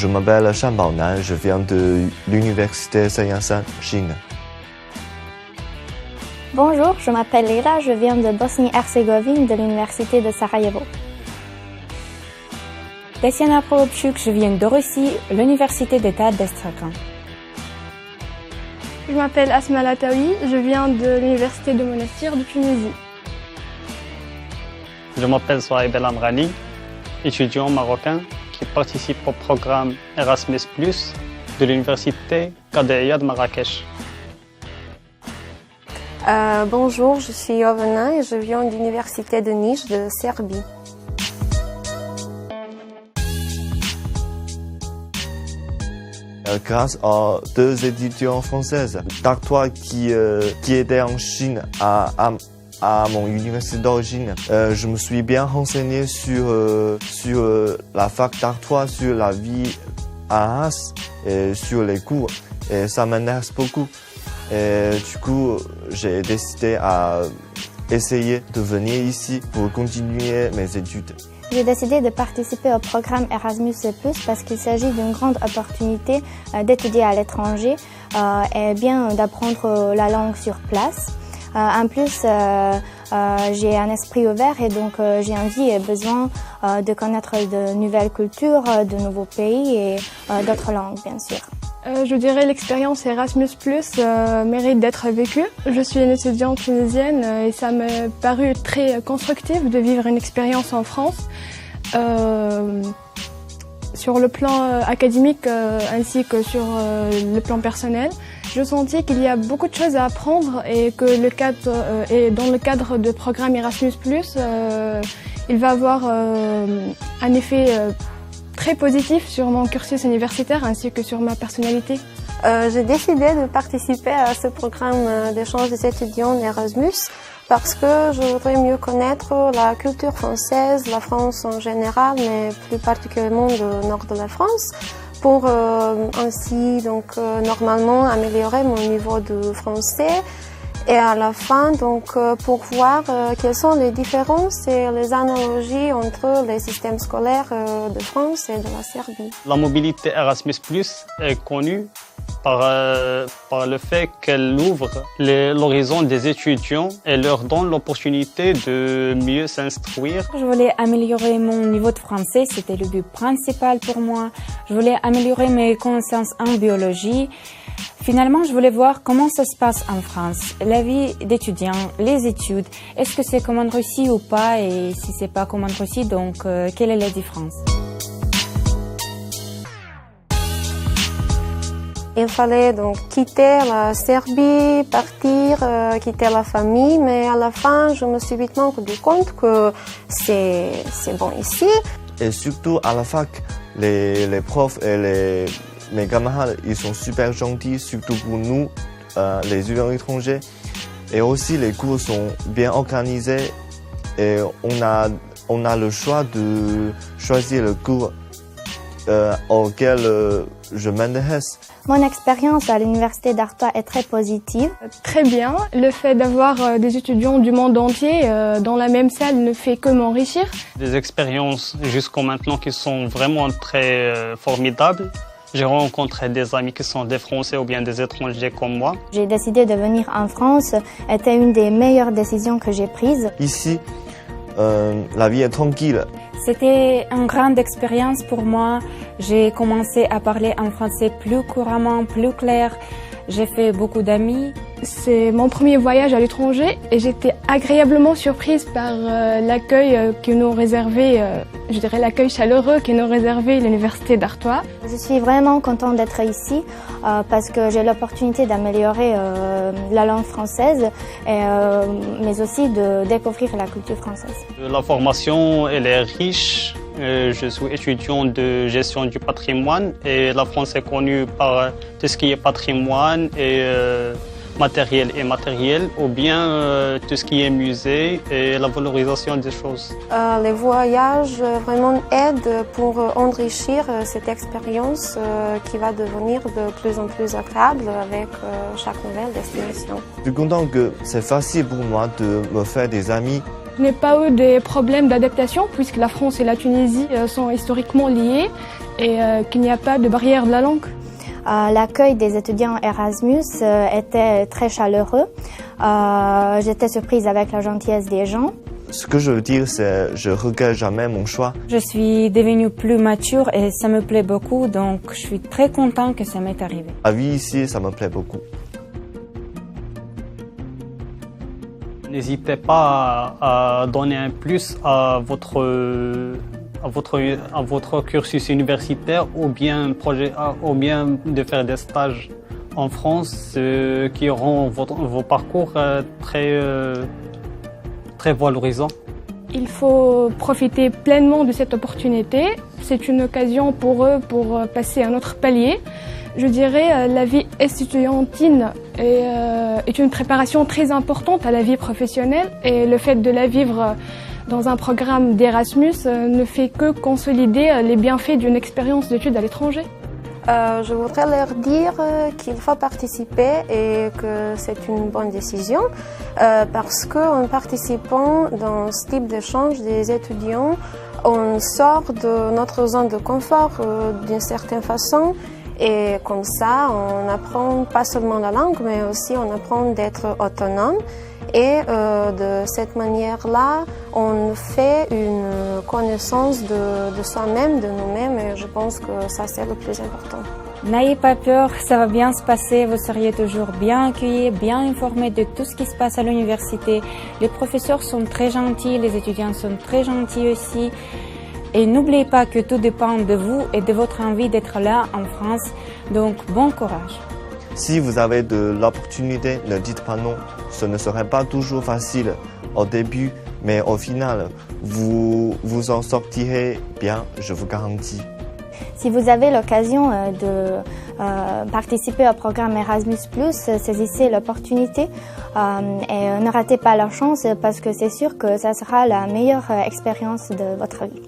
Je m'appelle Shan Baonan, je viens de l'université Sen-Yat-Sen, Chine. Bonjour, je m'appelle Leila, je viens de Bosnie-Herzégovine de l'université de Sarajevo. Tatiana Prokopchuk, je viens de Russie, l'université d'État d'Astrakhan. Je m'appelle Asma Lataoui, je viens de l'université de Monastir de Tunisie. Je m'appelle Souhaib El Amrani, étudiant marocain qui participe au programme Erasmus+, de l'université Qadéia de Marrakech. Bonjour, je suis Jovana et je viens de l'université de Niš de Serbie. Grâce à deux étudiants françaises, d'Artois qui étaient en Chine à mon université d'origine, je me suis bien renseigné sur la fac d'Artois, sur la vie à Arras et sur les cours. Et ça m'intéresse beaucoup. Et du coup, j'ai décidé à essayer de venir ici pour continuer mes études. J'ai décidé de participer au programme Erasmus+, parce qu'il s'agit d'une grande opportunité d'étudier à l'étranger et bien d'apprendre la langue sur place. En plus, j'ai un esprit ouvert et donc j'ai envie et besoin de connaître de nouvelles cultures, de nouveaux pays et d'autres langues, bien sûr. Je dirais l'expérience Erasmus+, mérite d'être vécue. Je suis une étudiante tunisienne et ça m'a paru très constructif de vivre une expérience en France. Sur le plan académique ainsi que sur le plan personnel, je sentis qu'il y a beaucoup de choses à apprendre et que dans le cadre de programme Erasmus+, il va avoir un effet très positif sur mon cursus universitaire ainsi que sur ma personnalité. J'ai décidé de participer à ce programme d'échange des étudiants Erasmus parce que je voudrais mieux connaître la culture française, la France en général, mais plus particulièrement le nord de la France, pour ainsi normalement améliorer mon niveau de français. Et à la fin, pour voir quelles sont les différences et les analogies entre les systèmes scolaires de France et de la Serbie. La mobilité Erasmus+ est connue par le fait qu'elle ouvre l'horizon des étudiants et leur donne l'opportunité de mieux s'instruire. Je voulais améliorer mon niveau de français, c'était le but principal pour moi. Je voulais améliorer mes connaissances en biologie. Finalement, je voulais voir comment ça se passe en France, la vie d'étudiant, les études. Est-ce que c'est comme en Russie ou pas? Et si c'est pas comme en Russie, donc quelle est la différence? Il fallait donc quitter la Serbie, partir, quitter la famille, mais à la fin, je me suis vite rendu compte que c'est bon ici. Et surtout à la fac, les profs et mes camarades, ils sont super gentils, surtout pour nous, les étudiants étrangers. Et aussi, les cours sont bien organisés et on a le choix de choisir le cours auquel je m'intéresse. Mon expérience à l'université d'Artois est très positive. Très bien. Le fait d'avoir des étudiants du monde entier dans la même salle ne fait que m'enrichir. Des expériences jusqu'à maintenant qui sont vraiment très formidables. J'ai rencontré des amis qui sont des Français ou bien des étrangers comme moi. J'ai décidé de venir en France. C'était une des meilleures décisions que j'ai prises. Ici, la vie est tranquille. C'était une grande expérience pour moi. J'ai commencé à parler en français plus couramment, plus clair. J'ai fait beaucoup d'amis. C'est mon premier voyage à l'étranger et j'étais agréablement surprise par l'accueil que nous réservait, je dirais l'accueil chaleureux que nous réservait l'université d'Artois. Je suis vraiment contente d'être ici parce que j'ai l'opportunité d'améliorer la langue française, mais aussi de découvrir la culture française. La formation, elle est riche. Je suis étudiant de gestion du patrimoine et la France est connue par tout ce qui est patrimoine et matériel et immatériel, ou bien tout ce qui est musée et la valorisation des choses. Les voyages vraiment aident pour enrichir cette expérience qui va devenir de plus en plus agréable avec chaque nouvelle destination. Je suis content que c'est facile pour moi de me faire des amis Je n'ai pas eu des problèmes d'adaptation puisque la France et la Tunisie sont historiquement liées et qu'il n'y a pas de barrière de la langue. L'accueil des étudiants Erasmus était très chaleureux. J'étais surprise avec la gentillesse des gens. Ce que je veux dire, c'est je regrette jamais mon choix. Je suis devenue plus mature et ça me plaît beaucoup, donc je suis très contente que ça m'est arrivé. La vie ici, ça me plaît beaucoup. N'hésitez pas à donner un plus à votre cursus universitaire ou bien de faire des stages en France qui rendront vos parcours très valorisants. Il faut profiter pleinement de cette opportunité. C'est une occasion pour eux pour passer à un autre palier. Je dirais la vie estudiantine est une préparation très importante à la vie professionnelle et le fait de la vivre dans un programme d'Erasmus ne fait que consolider les bienfaits d'une expérience d'études à l'étranger. Je voudrais leur dire qu'il faut participer et que c'est une bonne décision parce qu'en participant dans ce type d'échange des étudiants, on sort de notre zone de confort d'une certaine façon et comme ça on apprend pas seulement la langue mais aussi on apprend d'être autonome. Et de cette manière-là, on fait une connaissance de soi-même, de nous-mêmes, et je pense que ça, c'est le plus important. N'ayez pas peur, ça va bien se passer, vous seriez toujours bien accueillis, bien informés de tout ce qui se passe à l'université. Les professeurs sont très gentils, les étudiants sont très gentils aussi. Et n'oubliez pas que tout dépend de vous et de votre envie d'être là en France, donc bon courage. Si vous avez de l'opportunité, ne dites pas non. Ce ne serait pas toujours facile au début, mais au final, vous en sortirez bien, je vous garantis. Si vous avez l'occasion de participer au programme Erasmus+, saisissez l'opportunité et ne ratez pas la chance parce que c'est sûr que ça sera la meilleure expérience de votre vie.